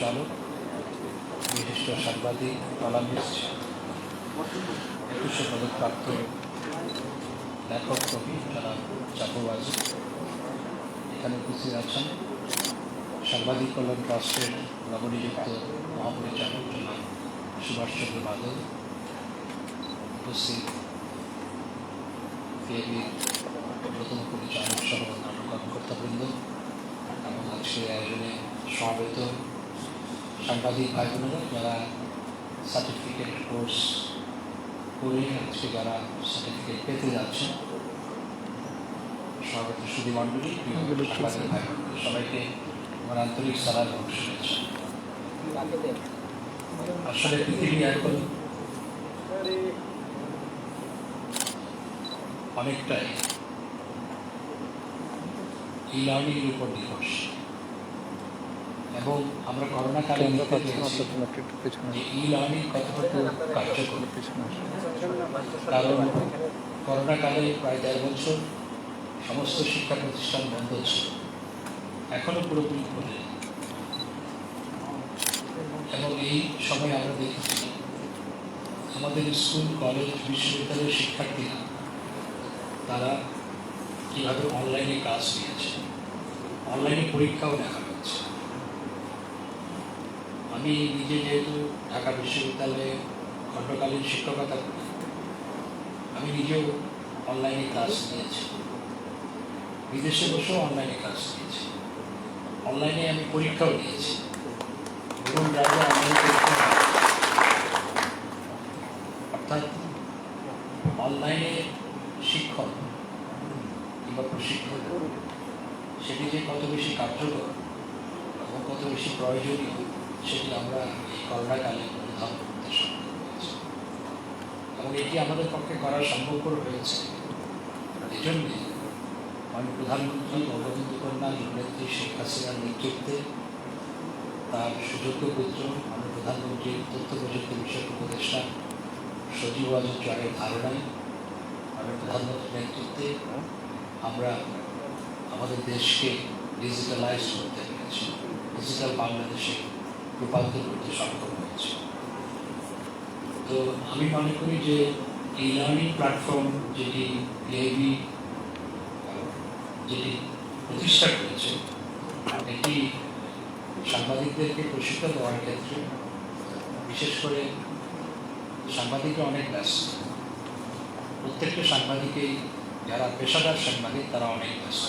পরিচালক, বিশিষ্ট সাংবাদিক, কলামিস্ট, 21শে পদকপ্রাপ্ত লেখক কবি যারা জাফর ওয়াজিদ এখানে উপস্থিত আছেন, সাংবাদিক কল্যাণ ট্রাস্টের নবনিযুক্ত মহাপরিচালক জনাব সুভাষচন্দ্র বাদল, উপস্থিত পিএবির নতুন পরিচালক সহ অন্যান্য কর্মকর্তাবৃন্দ এবং আজকের আয়োজনে সমবেত সাংবাদিক ভাই বোনেরা যারা সার্টিফিকেট কোর্স করে আজকে যারা সার্টিফিকেট পেতে যাচ্ছেন, সমবেত সুধীমণ্ডলী, সাংবাদিক ভাই বোনেরা সবাইকে আমার আন্তরিক সালাম এবং শুভেচ্ছা। আসলে পৃথিবী এখন অনেকটাই ই লার্নিংয়ের উপর নির্ভরশীল এবং আমরা করোনা কালে ই লার্নিং কতটুকু কার্যকর, কারণ করোনা কালে প্রায় ১.৫ বছর সমস্ত শিক্ষা প্রতিষ্ঠান বন্ধ ছিল, এখনও পুরোপুরি খোলে এবং এই সময় আমরা দেখেছি আমাদের স্কুল, কলেজ, বিশ্ববিদ্যালয়ের শিক্ষার্থীরা তারা কীভাবে অনলাইনে ক্লাস নিয়েছে, অনলাইনে পরীক্ষাও দেখা হচ্ছে। আমি নিজে যেহেতু ঢাকা বিশ্ববিদ্যালয়ে খণ্ডকালীন শিক্ষকতা করি, আমি নিজেও অনলাইনে ক্লাস নিয়েছি, বিদেশে বসেও অনলাইনে ক্লাস নিয়েছি, অনলাইনে আমি পরীক্ষাও দিয়েছি এবং রাজ্যে অনলাইন পরীক্ষা। অর্থাৎ অনলাইনে শিক্ষক কিংবা প্রশিক্ষণ সেটি যে কত বেশি কার্যকর এবং কত বেশি প্রয়োজনীয় সেটি আমরা এই করোনাকালে অনুধাবন করতে সক্ষম হয়েছি এবং এটি আমাদের পক্ষে করা সম্ভবপর হয়েছে। এই জন্যে মাননীয় প্রধানমন্ত্রী বঙ্গবন্ধু কন্যা জননেত্রী শেখ হাসিনার নেতৃত্বে তার সুযোগ্য পুত্র মাননীয় প্রধানমন্ত্রীর তথ্য প্রযুক্তি বিষয়ক উপদেষ্টা সজীব ওয়াজেদ জয়ের ধারণায় মাননীয় প্রধানমন্ত্রীর নেতৃত্বে আমরা আমাদের দেশকে ডিজিটালাইজ করতে পেরেছি, ডিজিটাল বাংলাদেশে রূপান্তর করতে সক্ষম হয়েছে। তো আমি মনে করি যে ই লার্নিং প্ল্যাটফর্ম যেটি পিএবি যেটি প্রতিষ্ঠা করেছে, এটি সাংবাদিকদেরকে প্রশিক্ষণ দেওয়ার ক্ষেত্রে, বিশেষ করে সাংবাদিকরা অনেক ব্যস্ত, প্রত্যেকটা সাংবাদিকেই যারা পেশাদার সাংবাদিক তারা অনেক ব্যস্ত,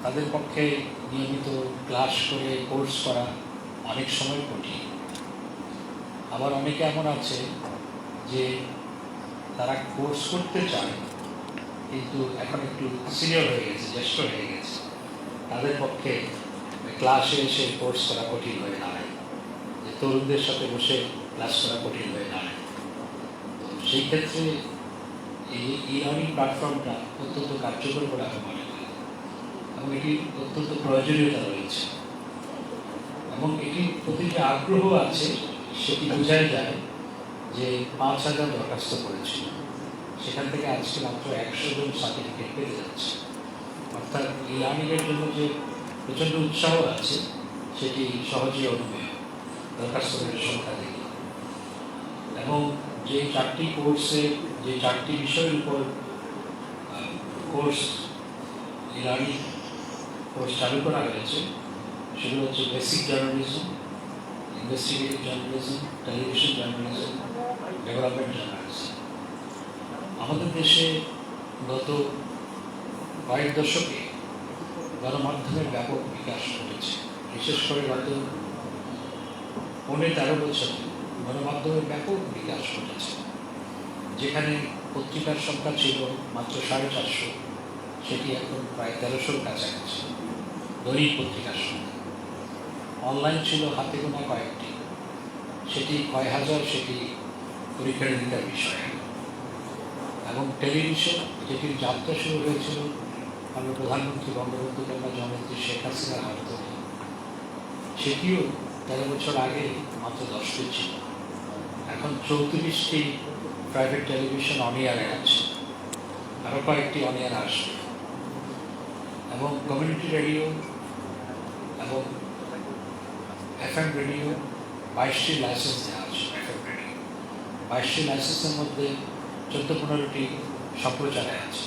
তাদের পক্ষে নিয়মিত ক্লাস করে কোর্স করা অনেক সময় কঠিন। আবার অনেকে এমন আছে যে তারা কোর্স করতে চায় কিন্তু এখন একটু সিনিয়র হয়ে গেছে, জ্যেষ্ঠ হয়ে গেছে, তাদের পক্ষে ক্লাসে এসে কোর্স করা কঠিন হয়ে দাঁড়ায়, যে তরুণদের সাথে বসে ক্লাস করা কঠিন হয়ে দাঁড়ায়। তো সেই ক্ষেত্রে এই ই লার্নিং প্ল্যাটফর্মটা অত্যন্ত কার্যকর বলে আমি মনে করি এবং এটি অত্যন্ত প্রয়োজনীয়তা রয়েছে এবং এটির প্রতি যে আগ্রহ আছে সেটি বোঝাই যায় যে ৫,০০০ দরখাস্ত করেছিল, সেখান থেকে আজকে মাত্র ১০০ জন সার্টিফিকেট পেতে যাচ্ছে। অর্থাৎ ই লার্নিংয়ের জন্য যে প্রচণ্ড উৎসাহ আছে সেটি সহজেই অনুমেয় দরখাস্তদের সংখ্যা দেখি এবং যে 4টি কোর্সে যে 4টি বিষয়ের উপর কোর্স ই লার্নিং কোর্স চালু করা হয়েছে সেগুলো হচ্ছে basic journalism, investigative journalism, television journalism, development journalism. আমাদের দেশে গত কয়েক দশকে গণমাধ্যমের ব্যাপক বিকাশ ঘটেছে, বিশেষ করে গত 13 বছরে গণমাধ্যমের ব্যাপক বিকাশ ঘটেছে। যেখানে পত্রিকার সংখ্যা ছিল মাত্র 450, সেটি এখন প্রায় 1300-র কাছাকাছি দৈনিক পত্রিকার সংখ্যা। অনলাইন ছিল হাতে গোনা কয়েকটি, সেটি কয় হাজার সেটি পরীক্ষা নিরীক্ষার বিষয়। এবং টেলিভিশন যেটির যাত্রা শুরু হয়েছিল মাননীয় প্রধানমন্ত্রী বঙ্গবন্ধু কন্যা জননেত্রী শেখ হাসিনার মাধ্যমে, সেটিও 13 বছর আগে মাত্র 10টি ছিল, এখন 34টি প্রাইভেট টেলিভিশন অন এয়ারে আছে, আরও কয়েকটি অন এয়ার আসবে এবং কমিউনিটি রেডিও এবং FM রেডিও 22টি লাইসেন্স দেওয়া আছে। FM রেডিও 22টি লাইসেন্সের মধ্যে 14-15টি সম্প্রচারে আছে,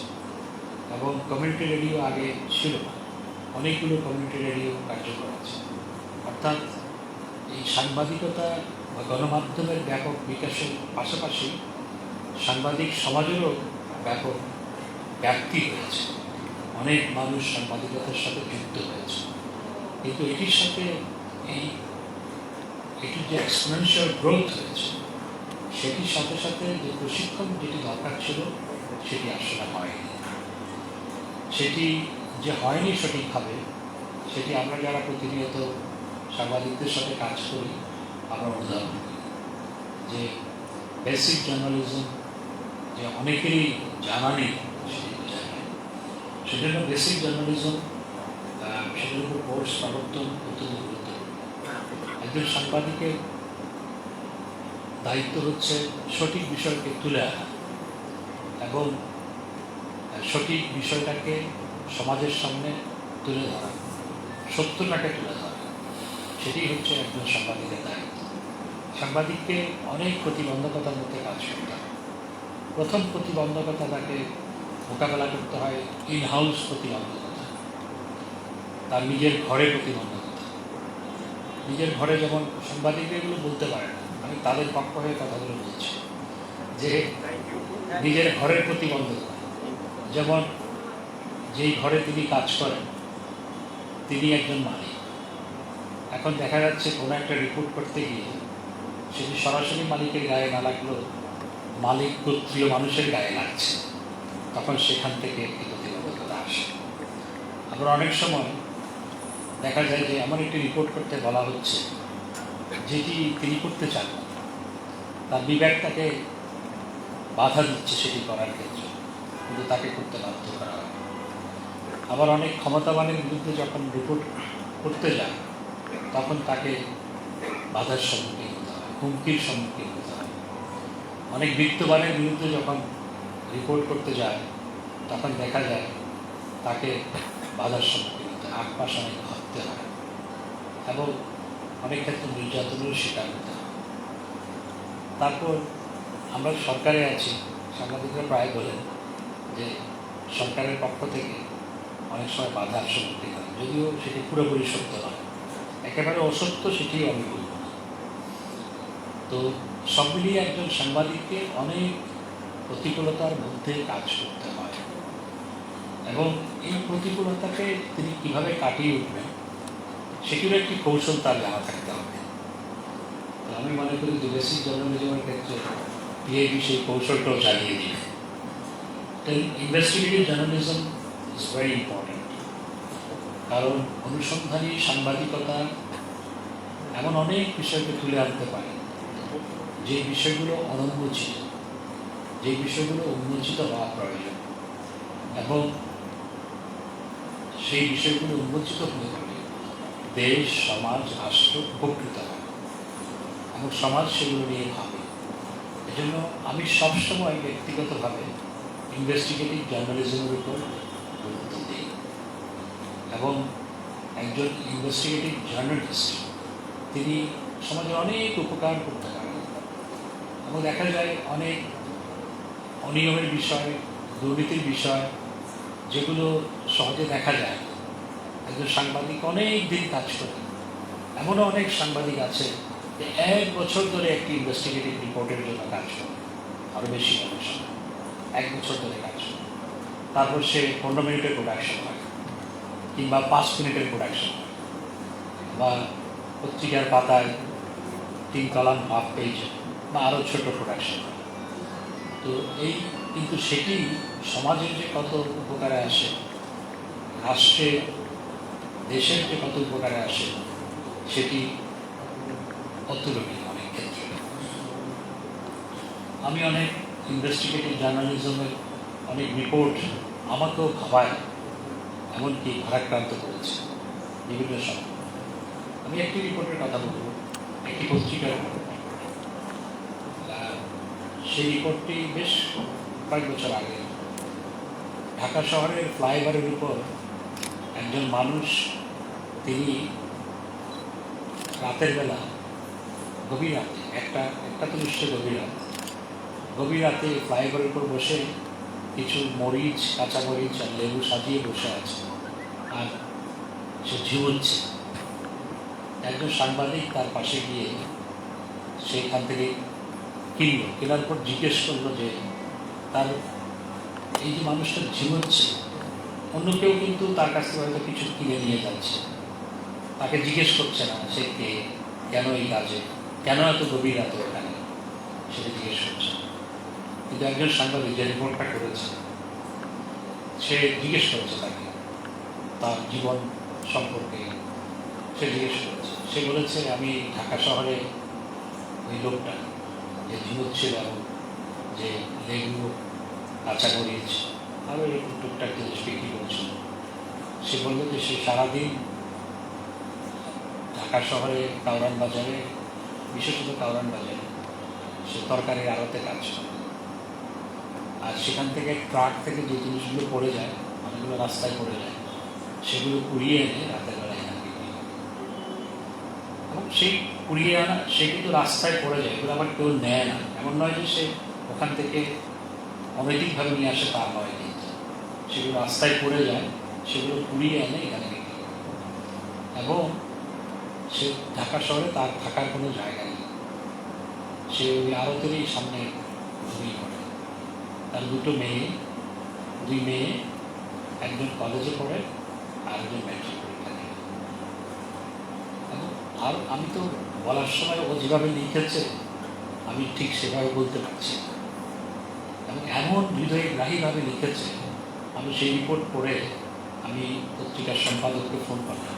এবং কমিউনিটি রেডিও আগে ছিল না, অনেকগুলো কমিউনিটি রেডিও কার্যকর আছে। অর্থাৎ এই সাংবাদিকতা বা গণমাধ্যমের ব্যাপক বিকাশের পাশাপাশি সাংবাদিক সমাজেরও ব্যাপক ব্যাপ্তি হয়েছে, অনেক মানুষ সাংবাদিকতার সাথে যুক্ত হয়েছে। কিন্তু এটির সাথে এটির যে এক্সপোনেনশিয়াল গ্রোথ হয়েছে, সেটির সাথে সাথে যে প্রশিক্ষণ যেটি দরকার ছিল সেটি আসলে হয়নি। সেটি যে হয়নি সঠিকভাবে, সেটি আমরা যারা প্রতিনিয়ত সাংবাদিকদের সাথে কাজ করি আমরা উদাহরণ দিই যে বেসিক জার্নালিজম যে অনেকেরই জানা নেই, সেজন্য বেসিক জার্নালিজম সেটার উপর কোর্স প্রবর্তন অত্যন্ত গুরুত্বপূর্ণ। একজন সাংবাদিকের দায়িত্ব হচ্ছে সঠিক বিষয়কে তুলে আনা এবং সঠিক বিষয়টাকে সমাজের সামনে তুলে ধরা, সত্যটাকে তুলে ধরা, সেটি হচ্ছে একজন সাংবাদিকের দায়িত্ব। সাংবাদিককে অনেক প্রতিবন্ধকতার মধ্যে কাজ করতে হয়। প্রথম প্রতিবন্ধকতা তাকে মোকাবেলা করতে হয় ইন হাউস প্রতিবন্ধকতা, তার নিজের ঘরে প্রতিবন্ধকতা। নিজের ঘরে যেমন সাংবাদিকরা এগুলো বলতে পারে না, আমি তাদের পক্ষ হয়ে কথাগুলো বলছি, যে নিজের ঘরের প্রতিবন্ধকতা, যেমন যেই ঘরে তিনি কাজ করেন তিনি একজন মালিক। এখন দেখা যাচ্ছে কোনো একটা রিপোর্ট করতে গিয়ে সেটি সরাসরি মালিকের গায়ে না লাগলেও মালিক গোত্রীয় মানুষের গায়ে লাগছে, তখন সেখান থেকে একটি প্রতিবন্ধকতা আসে। আবার অনেক সময় দেখা যায় যে এমন একটি রিপোর্ট করতে বলা হচ্ছে যেটি তিনি করতে চান না, তার বিবেক তাকে বাধা দিচ্ছে সেটি করার ক্ষেত্রে, কিন্তু তাকে করতে বাধ্য করা হয়। আবার অনেক ক্ষমতাবানের বিরুদ্ধে যখন রিপোর্ট করতে যায় তখন তাকে বাধার সম্মুখীন হতে হয়, হুমকির সম্মুখীন হতে হয়। অনেক বিত্তবানের বিরুদ্ধে যখন রিপোর্ট করতে যায় তখন দেখা যায় তাকে বাধার সম্মুখীন হতে হয়, আশপাশ অনেক ভাবতে হয় এবং অনেক ক্ষেত্রে নির্যাতনেরও শিকার হতে হয়। তারপর আমরা সরকারে আছি, সাংবাদিকরা প্রায় বলেন যে সরকারের পক্ষ থেকে অনেক সময় বাধার সম্মুখীন হয়, যদিও সেটি পুরোপুরি সত্য নয়, একেবারে অসত্য সেটিও আমি বলব না। তো সব মিলিয়ে একজন সাংবাদিককে অনেক প্রতিকূলতার মধ্যে কাজ করতে হয়, এবং এই প্রতিকূলতাকে তিনি কীভাবে কাটিয়ে উঠবেন সেটিরও একটি কৌশল তার জানা থাকতে হবে। তো আমি মনে করি যে বেসিক জার্নালিজমের ক্ষেত্রে পিআইবি সেই কৌশলটাও চালিয়ে দিবে। Investigative journalism is very important, কারণ অনুসন্ধানী সাংবাদিকতা এমন অনেক বিষয়কে তুলে আনতে পারে যে বিষয়গুলো অনুন্মোচিত, যে বিষয়গুলো উন্মোচিত হওয়া প্রয়োজন, এবং সেই বিষয়গুলো উন্মোচিত হয়ে গেলে দেশ, সমাজ, রাষ্ট্র উপকৃত হয় এবং সমাজ সেগুলো নিয়ে ভাবে। এজন্য আমি সবসময় ব্যক্তিগতভাবে ইনভেস্টিগেটিভ জার্নালিজমের উপর গুরুত্ব দিই, এবং একজন ইনভেস্টিগেটিভ জার্নালিস্ট তিনি সমাজে অনেক উপকার করতে পারেন। এবং দেখা যায় অনেক অনিয়মের বিষয়, দুর্নীতির বিষয় যেগুলো সহজে দেখা যায়, একজন সাংবাদিক অনেক দিন কাজ করে। এমনও অনেক সাংবাদিক আছে যে 1 বছর ধরে একটি ইনভেস্টিগেটিভ রিপোর্টের জন্য কাজ করে, আরও বেশি অনেক সময় 1 বছর ধরে কাজ করে। তারপর সে 15 মিনিটের প্রোডাকশন হয়, কিংবা 5 মিনিটের প্রোডাকশন হয়, বা পত্রিকার পাতায় 3 কলাম, হাফ পেজ বা আরও ছোট প্রোডাকশন হয়। তো এই কিন্তু সেটি সমাজের যে কত উপকারে আসে, রাষ্ট্রে, দেশের যে কত উপকারে আসে, সেটি অতুলনীয় অনেক ক্ষেত্রে। আমি অনেক ইনভেস্টিগেটিভ জার্নালিজমের অনেক রিপোর্ট আমাকেও ভাবায়, এমনকি ভারাক্রান্ত করেছে বিভিন্ন সময়। আমি একটি রিপোর্টের কথা বলব, একটি পত্রিকার রিপোর্ট। সেই রিপোর্টটি বেশ কয়েক বছর আগে ঢাকা শহরের ফ্লাইওভারের উপর একজন মানুষ তিনি রাতের বেলা, গভীর রাতে, একটা একটা তো নিশ্চয়ই গভীর রাত, গভীর রাতে ফ্লাইওভারের উপর বসে কিছু মরিচ, কাঁচা মরিচ আর লেবু সাজিয়ে বসে আছে আর সে ঝিমুচ্ছে। একজন সাংবাদিক তার পাশে গিয়ে সেইখান থেকে কেনার পর জিজ্ঞেস করলো যে তার এই যে মানুষটা ঝিমুচ্ছে, অন্য কেউ কিন্তু তার কাছ থেকে হয়তো কিছু কিনে নিয়ে যাচ্ছে, তাকে জিজ্ঞেস করছে না সে কে, কেন এই কাজে, কেন এত গভীর রাতে ওখানে, সেটা জিজ্ঞেস করছে। কিন্তু একজন সাংবাদিক যে রিপোর্টটা করেছে সে জিজ্ঞেস করেছে তাকে তার জীবন সম্পর্কে, সে জিজ্ঞেস করেছে। সে বলেছে আমি ঢাকা শহরে ওই লোকটা যে ঝিমুচ্ছিল, যে লেবু, কাঁচা মরিচ আরও এরকম টুকটাক জিনিস বিক্রি করছিল, সে বলল যে সে সারাদিন ঢাকা শহরে কাউরান বাজারে, বিশেষত কাউরান বাজারে সে তরকারির আড়তে কাজ করে। আর সেখান থেকে ট্রাক থেকে যে জিনিসগুলো পড়ে যায়, অনেকগুলো রাস্তায় পড়ে যায়, সেগুলো কুড়িয়ে এনে রাতের বেলায় এখানে বিক্রি করে। এবং সেই কুড়িয়ে আনা সে কিন্তু রাস্তায় পড়ে যায়, এগুলো আবার কেউ নেয় না, এমন নয় যে সে ওখান থেকে অনৈতিকভাবে নিয়ে আসে, তা নয়, কিন্তু সেগুলো রাস্তায় পড়ে যায়, সেগুলো কুড়িয়ে এনে এখানে বিক্রি করে। এবং সে ঢাকা শহরে তার থাকার কোনো জায়গা নেই, সে ওই আড়তেরই সামনে ঘুমিয়ে পড়ে। তার দুই মেয়ে, একজন কলেজে পড়ে আর একজন ম্যাট্রিক পরীক্ষা দেয়। আর আমি তো বলার সময় ও যেভাবে লিখেছে আমি ঠিক সেভাবে বলতে পারছি না, এবং এমন হৃদয়গ্রাহীভাবে লিখেছে, আমি সেই রিপোর্ট পড়ে আমি পত্রিকার সম্পাদককে ফোন করলাম,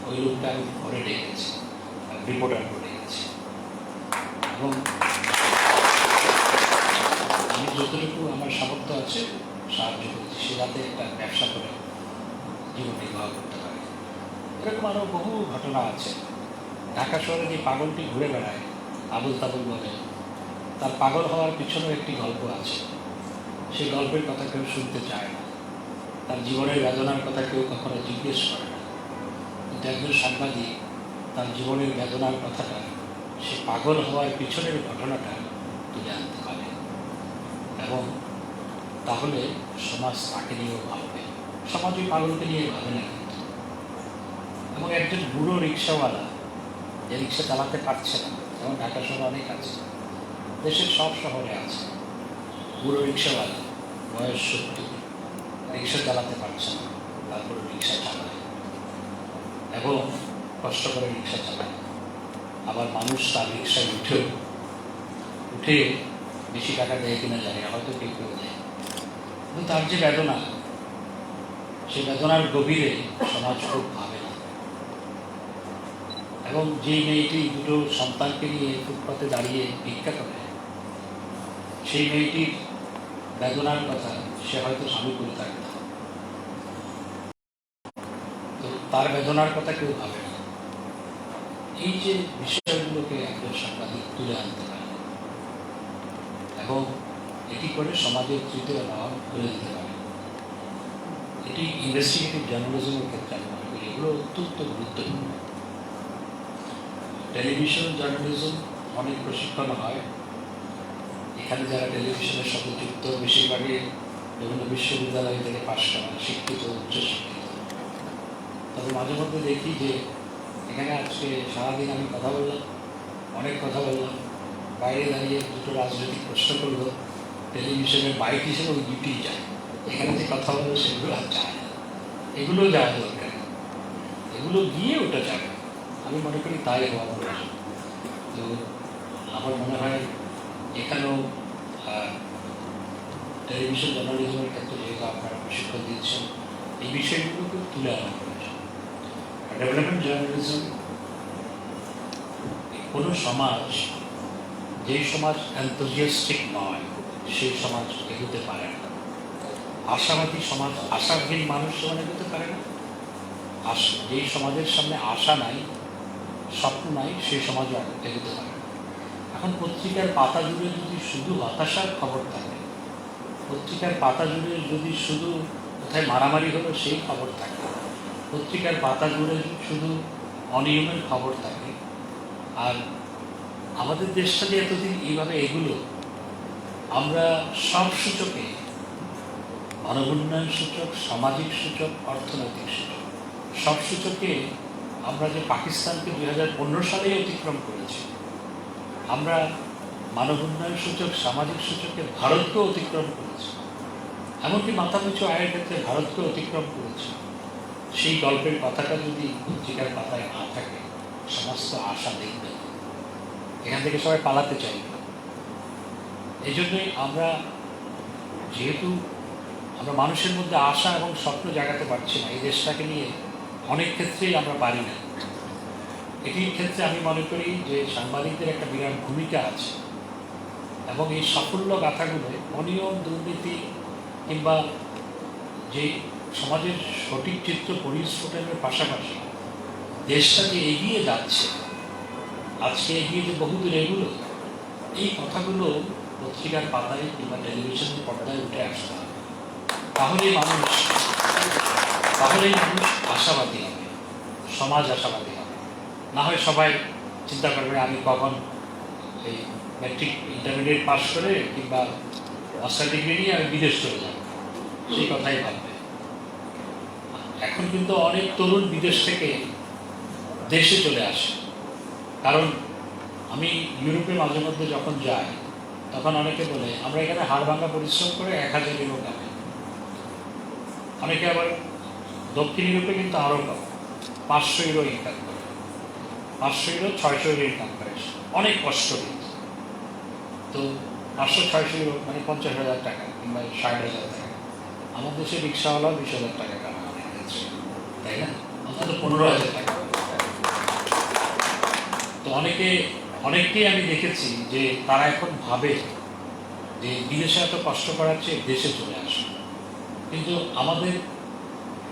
ওই লোকটা আমি ঘরে ডেকেছি, রিপোর্টার করে ডেকেছি, এবং আমি যতটুকু আমার সামর্থ্য আছে সাহায্য করেছি, সে যাতে একটা ব্যবসা করে জীবন নির্বাহ করতে পারে। এরকম আরও বহু ঘটনা আছে। ঢাকা শহরে যে পাগলটি ঘুরে বেড়ায়, আবুল তাবুল বলে, তার পাগল হওয়ার পিছনেও একটি গল্প আছে। সেই গল্পের কথা কেউ শুনতে চায় না, তার জীবনের বেদনার কথা কেউ কখনো জিজ্ঞেস করে না। কিন্তু একজন সাংবাদিক তার জীবনের বেদনার কথাটা, সে পাগল হওয়ার পিছনের ঘটনাটা তুলে আনতে পারে, এবং তাহলে সমাজ তাকে নিয়েও ভাববে। সমাজ ওই পাগলকে নিয়ে ভাবে না কিন্তু। এবং একজন বুড়ো রিক্সাওয়ালা, যে রিক্সা চালাতে পারছে না, যেমন ঢাকা শহরে অনেক আছে, দেশের সব শহরে আছে, বুড়ো রিক্সাওয়ালা, বয়স 70, রিক্সা চালাতে পারছে না, তারপরে রিক্সা চালায় এবং কষ্ট করে রিক্সা চালায়। আবার মানুষ তার রিক্সায় উঠে বেশি টাকা দেয় কিনা জানি না, হয়তো ঠিক করে দেয়, কিন্তু তার যে বেদনা, সেই বেদনার গভীরে সমাজ খুব ভাবে না। এবং যে মেয়েটি দুটো সন্তানকে নিয়ে ফুটপাতে দাঁড়িয়ে ভিক্ষা করে, সেই মেয়েটির বেদনার কথা সে হয়তো স্বামী করে থাকে না, তো তার বেদনার কথা কেউ ভাবে না। এই যে বিষয়গুলোকে একজন সাংবাদিক তুলে আনতে পারে এবং এটি করে সমাজের তৃতীয় নাম খুলে দিতে পারে, এটি ইনভেস্টিগেটিভ জার্নালিজমের ক্ষেত্রে আমি মনে করি এগুলো অত্যন্ত গুরুত্বপূর্ণ। টেলিভিশন জার্নালিজম অনেক প্রশিক্ষণ হয়, এখানে যারা টেলিভিশনের সাথে যুক্ত বেশিরভাগই বিভিন্ন বিশ্ববিদ্যালয় থেকে পাশ করা, শিক্ষিত, উচ্চশিক্ষিত। তবে মাঝে মধ্যে দেখি যে এখানে আজকে সারাদিন আমি কথা বললাম, অনেক কথা বললাম, বাইরে দাঁড়িয়ে দুটো রাজনৈতিক প্রশ্ন করলো, টেলিভিশনের বাইক হিসেবে ওই ডিউটিই যায়, এখানে যে কথা বললো সেগুলো আর যায় না। এগুলো যাওয়া দরকার, এগুলো গিয়ে ওটা যাবে, আমি মনে করি তাই হওয়া প্রয়োজন। তো আমার মনে হয় এখানেও টেলিভিশন জার্নালিজমের ক্ষেত্রে যেহেতু আপনারা প্রশিক্ষণ দিচ্ছেন, এই বিষয়গুলোকে তুলে আনা প্রয়োজন। ডেভেলপমেন্ট জার্নালিজম, কোনো সমাজ, যেই সমাজ এনথুজিয়াস্টিক নয় সেই সমাজ এগোতে পারে না। আশাবাদী সমাজ, আশাহীন মানুষ সমাজ এগোতে পারে না। যেই সমাজের সামনে আশা নাই, স্বপ্ন নাই, সেই সমাজও এগোতে পারে না। এখন পত্রিকার পাতা জুড়ে যদি শুধু হতাশার খবর থাকে, পত্রিকার পাতা জুড়ে যদি শুধু কোথায় মারামারি হলো সেই খবর থাকে, পত্রিকার পাতা জুড়ে শুধু অনিয়মের খবর থাকে, আর আমাদের দেশটা যে এতদিন এইভাবে এগুলো, আমরা সব সূচকে, মানব উন্নয়ন সূচক, সামাজিক সূচক, অর্থনৈতিক সূচক, সব সূচকে আমরা যে পাকিস্তানকে 2015 সালেই অতিক্রম করেছি, আমরা মানব উন্নয়ন সূচক, সামাজিক সূচকে ভারতকে অতিক্রম করেছি, এমনকি মাথাপিছু আয়ের ক্ষেত্রে ভারতকে অতিক্রম করেছি। সেই গল্পের কথাটা যদি পত্রিকার পাতায় না থাকে, সমস্ত আশা দেখবে, এখান থেকে সবাই পালাতে চাইবে। এই জন্যই আমরা, যেহেতু আমরা মানুষের মধ্যে আশা এবং স্বপ্ন জাগাতে পারছি না, এই দেশটাকে নিয়ে অনেক ক্ষেত্রেই আমরা পারি না। এটির ক্ষেত্রে আমি মনে করি যে সাংবাদিকদের একটা বিরাট ভূমিকা আছে, এবং এই সাফল্য গাথাগুলো অনিয়ম, দুর্নীতি কিংবা যে সমাজের সঠিক চিত্র পরিস্ফুটনের পাশাপাশি দেশটা যে এগিয়ে যাচ্ছে, আজকে এগিয়ে যে বহুদূর এগুলো, এই কথাগুলো পত্রিকার পাতায় কিংবা টেলিভিশনের পর্দায় উঠে আসতে হবে। তাহলেই মানুষ আশাবাদী হবে, সমাজ আশাবাদী হবে। না হয় সবাই চিন্তা করবে আমি কখন এই ম্যাট্রিক ইন্টারমিডিয়েট পাস করে কিংবা মাস্টার ডিগ্রি নিয়ে আমি বিদেশ চলে যাব, সেই কথাই ভাববে। এখন কিন্তু অনেক তরুণ বিদেশ থেকে দেশে চলে আসে, কারণ আমি ইউরোপে মাঝে মধ্যে যখন যাই, তখন অনেকে বলে আমরা এখানে হাড় ভাঙা পরিশ্রম করে 1000 ইউরো কামাই। অনেকে আবার দক্ষিণ ইউরোপে কিন্তু আরও কম, 500 ইউরো ইনকাম করে, 500 ইউরো 600 ইউরো ইনকাম করে, অনেক কষ্ট কিন্তু। তো 500-600 ইউরো মানে 50,000 টাকা কিংবা 60,000 টাকা। আমার দেশে রিক্সাওয়ালাও 20,000 টাকা কামায় অনেক ক্ষেত্রে, তাই না? অন্তত 15,000 টাকা। তো অনেককেই আমি দেখেছি যে তারা এখন ভাবে যে বিদেশে এত কষ্ট করার চেয়ে দেশে চলে আসে। কিন্তু আমাদের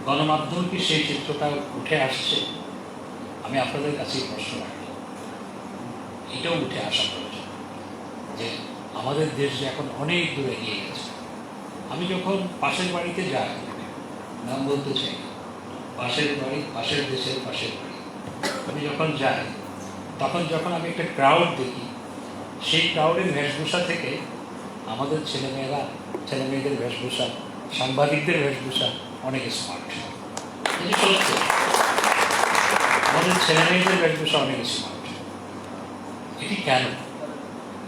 গণমাধ্যম কি সেই চিত্রটা উঠে আসছে? আমি আপনাদের কাছেই প্রশ্ন রাখি, এটাও উঠে আসা প্রয়োজন যে আমাদের দেশ যে এখন অনেক দূরে এগিয়ে গেছে। আমি যখন পাশের বাড়িতে যাই, নাম বলতে চাই, পাশের বাড়ি, পাশের দেশের পাশের বাড়ি, আমি যখন যাই, তখন যখন আমি একটা ক্রাউড দেখি, সেই ক্রাউডের বেশভূষা থেকে আমাদের ছেলেমেয়েদের বেশভূষা, সাংবাদিকদের বেশভূষা অনেক স্মার্ট। এটি সত্য, আমাদের ছেলেমেয়েদের বেশভূষা অনেক স্মার্ট। এটি কেন?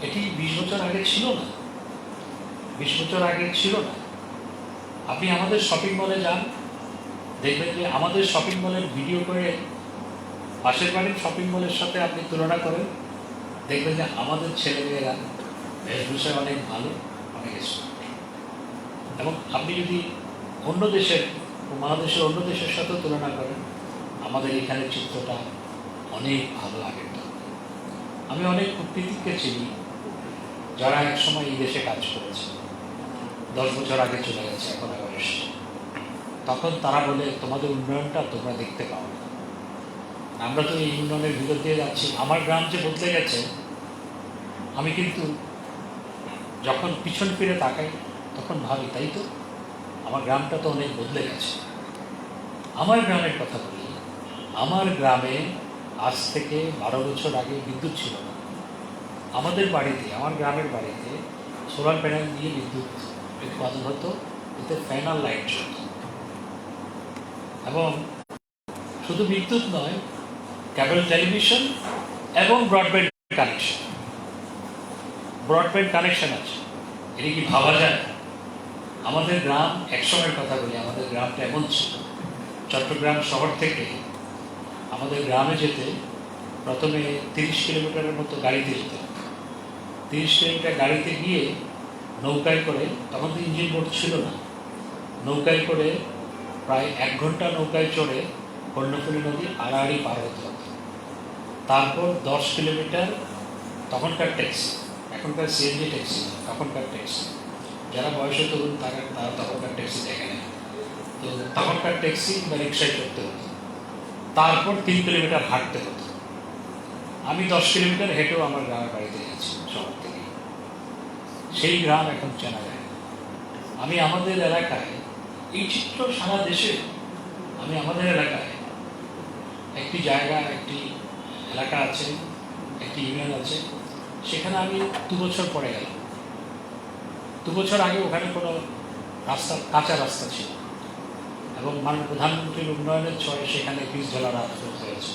এটি 20 বছর আগে ছিল না, 20 বছর আগে ছিল না। আপনি আমাদের শপিং মলে যান, দেখবেন যে আমাদের শপিং মলের ভিডিও করে পাশের বাড়ির শপিং মলের সাথে আপনি তুলনা করেন, দেখবেন যে আমাদের ছেলেমেয়েরা বেশভূষায় অনেক ভালো, অনেক স্মার্ট। এবং আপনি যদি অন্য দেশের, মহাদেশের অন্য দেশের সাথেও তুলনা করেন, আমাদের এখানে চিত্রটা অনেক ভালো আগের। আমি অনেক কূটনীতিককে চিনি যারা একসময় এই দেশে কাজ করেছে, 10 বছর আগে চলে গেছে, এখন আবার এসছে। তখন তারা বলে তোমাদের উন্নয়নটা তোমরা দেখতে পাও না, আমরা তো এই উন্নয়নের ভিতর দিয়ে যাচ্ছি। আমার গ্রাম যে বদলে গেছে, আমি কিন্তু যখন পিছন ফিরে তাকাই তখন ভাবি তাই তো, আমার গ্রামটা তো অনেক বদলে গেছে। আমার গ্রামের কথা বলি, আমার গ্রামে আজ থেকে 12 বছর আগে বিদ্যুৎ ছিল না। আমাদের বাড়িতে, আমার গ্রামের বাড়িতে সোলার প্যানেল দিয়ে বিদ্যুৎ উৎপাদন হতো, এতে ফ্যানাল লাইট চলত। এবং শুধু বিদ্যুৎ নয়, কেবল টেলিভিশন এবং ব্রডব্যান্ড কানেকশন আছে। এটা কি ভাবা যায়? আমাদের গ্রাম, একসময়ের কথা বলি, আমাদের গ্রামটা এমন ছিল, চট্টগ্রাম শহর থেকে আমাদের গ্রামে যেতে প্রথমে 30 কিলোমিটারের মতো গাড়িতে যেতে হতো। 30 কিলোমিটার গাড়িতে গিয়ে নৌকায় করে, তখন তো ইঞ্জিন বোট ছিল না, নৌকায় করে প্রায় 1 ঘন্টা নৌকায় চড়ে কর্ণফুলী নদী আড়াআড়ি পার হতে হতো। তারপর 10 কিলোমিটার, তখনকার ট্যাক্সি, এখনকার সিএনজি ট্যাক্সি, তখনকার ট্যাক্সি, যারা বয়সে তরুণ তারা তখনকার ট্যাক্সি দেখে নেয়, তো তখনকার ট্যাক্সি বা রিক্সায় চড়তে হতো। তারপর 3 কিলোমিটার হাঁটতে হতো। আমি 10 কিলোমিটার হেঁটেও আমার গ্রামের বাড়িতে গেছি শহর থেকে। সেই গ্রাম এখন চেনা যায়। আমি আমাদের এলাকায়, এই চিত্র সারা দেশে, আমি আমাদের এলাকায় একটি জায়গা, একটি এলাকা আছে একটি ইউনিয়ন আছে, সেখানে আমি 2 বছর পরে গেলাম। 2 বছর আগে ওখানে কোনো রাস্তা, কাঁচা রাস্তা ছিল, এবং মাননীয় প্রধানমন্ত্রীর উন্নয়নের ছয়ে সেখানে পিচঢালা রাস্তা হয়েছে,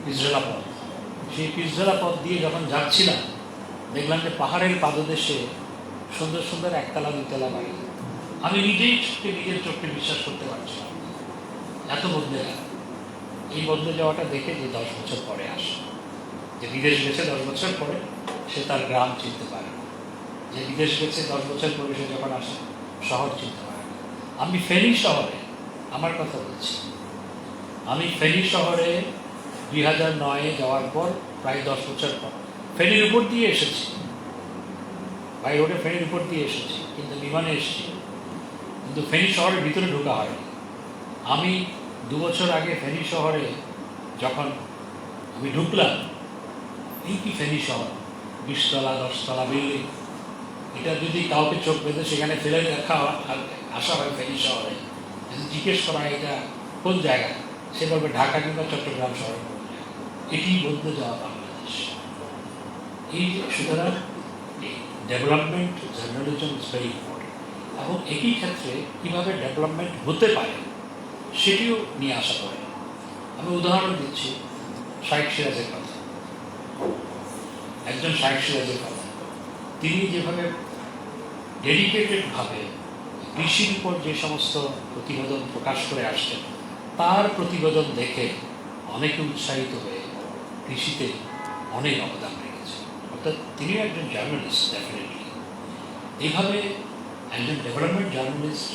পিচঢালা পথ। সেই পিচঢালা পথ দিয়ে যখন যাচ্ছিলাম, দেখলাম যে পাহাড়ের পাদদেশে সুন্দর সুন্দর একতলা দুতলা বাড়ি। আমি নিজের চোখে বিশ্বাস করতে পারছিলাম, এত বদলে গেল। এই বদলে যাওয়াটা দেখে যে 10 বছর পরে আসে, যে বিদেশ গেছে 10 বছর পরে সে তার গ্রাম চিনতে পারে না, যে বিদেশ গেছে 10 বছর পরে সে যখন আসে শহর চিনতে পারে না। আমি ফেনী শহরে, আমার কথা বলছি, আমি ফেনী শহরে 2009-এ যাওয়ার পর প্রায় 10 বছর পর ফেনীর উপর দিয়ে এসেছি, বাই রোডে ফেনীর উপর দিয়ে এসেছি, কিন্তু বিমানে এসেছি, কিন্তু ফেনী শহরের ভিতরে ঢোকা হয়নি। আমি 2 বছর আগে ফেনী শহরে যখন আমি ঢুকলাম, এই কি ফেনী শহর, 20 তলা 10 তলা বিল্ডিং, এটা যদি কাউকে চোখ বেঁধে সেখানে ফেলে দেখা আসা হয় ফেনী শহরে, যদি জিজ্ঞেস করা হয় এটা কোন জায়গা, সে বলবে ঢাকা কিংবা চট্টগ্রাম শহরে। এটি বদলে যাওয়া বাংলাদেশ। এই সুতরাং development journalism is very important, এবং একই ক্ষেত্রে কীভাবে ডেভেলপমেন্ট হতে পারে সেটিও নিয়ে আসা করে। আমি উদাহরণ দিচ্ছি শাইখ সিরাজের কথা, একজন শাইখ সিরাজের কথা। তিনি যেভাবে ডেডিকেটেডভাবে কৃষির উপর যে সমস্ত প্রতিবেদন প্রকাশ করে আসছেন, তার প্রতিবেদন দেখে অনেকে উৎসাহিত হয়ে কৃষিতে অনেক অবদান রেখেছে। অর্থাৎ তিনি একজন জার্নালিস্ট, ডেফিনেটলি। এইভাবে একজন ডেভেলপমেন্ট জার্নালিস্ট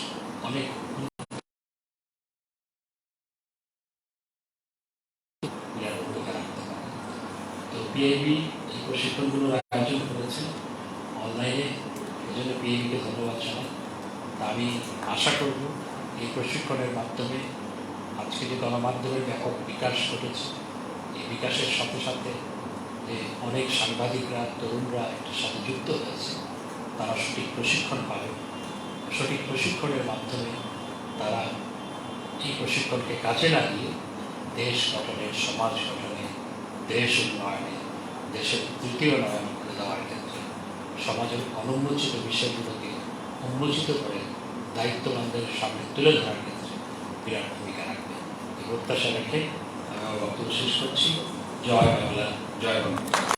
অনেক ভূমিকা রাখতে পারে। তো পিআইবি এই প্রশিক্ষণগুলোর আয়োজন করেছে অনলাইনে, এই জন্য পিআইবিকে ধন্যবাদ জানাই। তা আমি আশা করব এই প্রশিক্ষণের মাধ্যমে আজকে যে গণমাধ্যমের ব্যাপক বিকাশ ঘটেছে, এই বিকাশের সাথে সাথে যে অনেক সাংবাদিকরা, তরুণরা এটার সাথে যুক্ত হয়েছে, তারা সঠিক প্রশিক্ষণ পাবে। সঠিক প্রশিক্ষণের মাধ্যমে তারা এই প্রশিক্ষণকে কাজে লাগিয়ে দেশ গঠনে, সমাজ গঠনে, দেশ উন্নয়নে, দেশের তৃতীয় নয়ন করে দেওয়ার ক্ষেত্রে সমাজের অনুন্মোচিত বিষয়গুলোকে উন্মোচিত করে দায়িত্ববানদের সামনে তুলে ধরার ক্ষেত্রে বিরাট ভূমিকা রাখবে। এই প্রত্যাশা রেখে আমি আমার বক্তব্য শেষ করছি। জয় বাংলা, জয় বাংলা।